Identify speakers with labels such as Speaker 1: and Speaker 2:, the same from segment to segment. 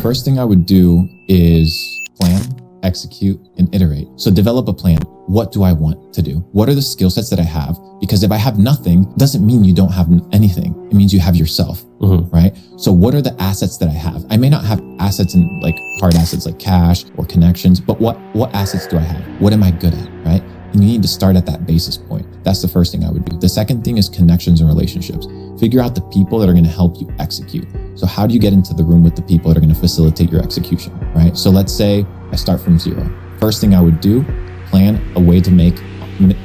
Speaker 1: first thing I would do is plan, execute, and iterate. So develop a plan. What do I want to do? What are the skill sets that I have? Because if I have nothing, doesn't mean you don't have anything. It means you have yourself, right? So what are the assets that I have? I may not have assets in like hard assets like cash or connections, but what assets do I have? What am I good at, right? And you need to start at that basis point. That's the first thing I would do. The second thing is connections and relationships. Figure out the people that are going to help you execute. So how do you get into the room with the people that are going to facilitate your execution, right? So let's say I start from zero. First thing I would do, plan a way to make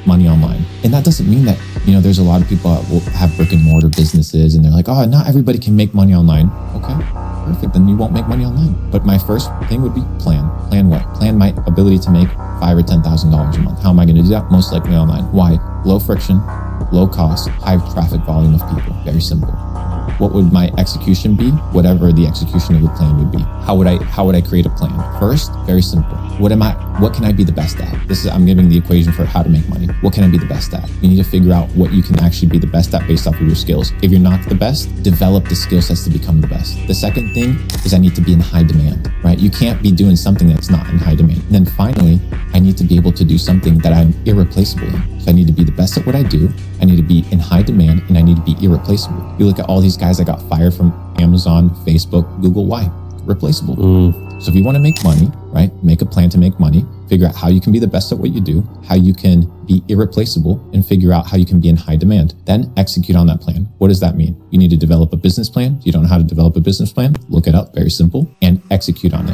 Speaker 1: money online. And that doesn't mean that, there's a lot of people that will have brick and mortar businesses and they're like, oh, not everybody can make money online. Okay, perfect. Then you won't make money online. But my first thing would be plan. Plan what? Plan my ability to make $5,000 or $10,000 a month. How am I going to do that? Most likely online. Why? Low friction, low cost, high traffic volume of people. Very simple. What would my execution be? Whatever the execution of the plan would be. How would I create a plan? First, very simple. What can I be the best at? I'm giving the equation for how to make money. What can I be the best at? You need to figure out what you can actually be the best at based off of your skills. If you're not the best, develop the skill sets to become the best. The second thing is I need to be in high demand, right? You can't be doing something that's not in high demand. And then finally, I need to be able to do something that I'm irreplaceable in. So I need to be the best at what I do. I need to be in high demand and I need to be irreplaceable. You look at all these guys that got fired from Amazon, Facebook, Google. Why? Replaceable. So if you want to make money, right, make a plan to make money, figure out how you can be the best at what you do, how you can be irreplaceable, and figure out how you can be in high demand. Then execute on that plan. What does that mean? You need to develop a business plan. If you don't know how to develop a business plan, look it up, very simple, and execute on it.